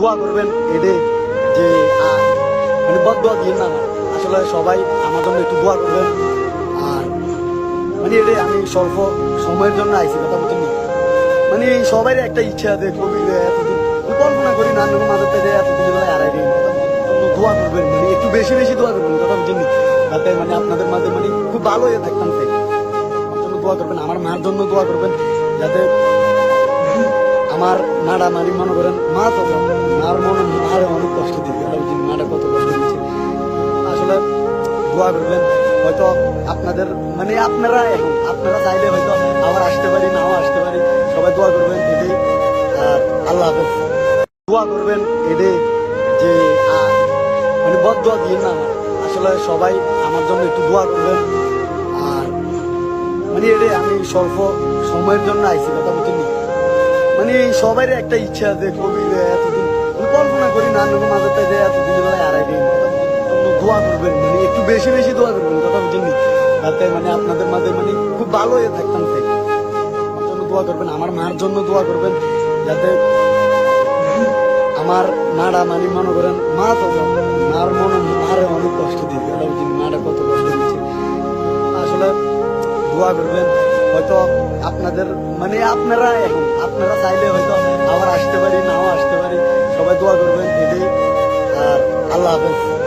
দোয়া করবেন এডে যে মানে বদদোয়া দিন না আসলে সবাই আমার জন্য একটু দোয়া করবেন। আর মানে এডে আমি স্বল্প সময়ের জন্য আইছি কথা বলছেন মানে সবাই একটা ইচ্ছা আছে কবি এতদিন কল্পনা করি না মাঝে থেকে এতদিন হারাই দিন দোয়া করবেন মানে একটু বেশি বেশি দোয়া করবেন কথা বলছেন যাতে মানে আপনাদের মাঝে মানে খুব ভালো হয়ে থাকতাম সেই আমার জন্য দোয়া করবেন, আমার মার জন্য দোয়া করবেন যাতে আমার মারা মারি মনে করেন মা তো মার মনে মারে অনেক কষ্ট দিতে মারা কত কষ্ট দিচ্ছে আসলে দোয়া করবেন। হয়তো আপনাদের মানে আপনারা এখন আপনারা চাইলে হয়তো আবার আসতে পারি নাও আসতে পারি, সবাই দোয়া করবেন এটাই। আর আল্লাহ হাফেজ। দোয়া করবেন এটাই যে মানে বদদোয়া দিন না আসলে সবাই আমার জন্য একটু দোয়া করবেন। আর মানে এটাই আমি স্বল্প সময়ের জন্য আইছি কথা বলছেন মানে সবাই একটা ইচ্ছা আছে কবি এতদিন কল্পনা করি না মাঝে থেকে এতদিন হারাই দিন দোয়া করবেন মানে একটু বেশি বেশি দোয়া করবেন কথা বলছেন যাতে মানে আপনাদের মাঝে মানে খুব ভালো হয়ে থাকতাম সেই আমার জন্য দোয়া করবেন, আমার মার জন্য দোয়া করবেন যাতে আমার মারা মানে মনে করেন মা তো মার মনে মারে অনেক কষ্ট দিচ্ছে কথা বলছেন মারা কত কষ্ট দিচ্ছে আসলে দোয়া করবেন। হয়তো আপনাদের মানে আপনারা এখন আপনারা চাইলে হয়তো আবার আসতে পারি নাও আসতে পারি, সবাই দোয়া করবেন এটাই। আর আল্লাহ হাফেজ।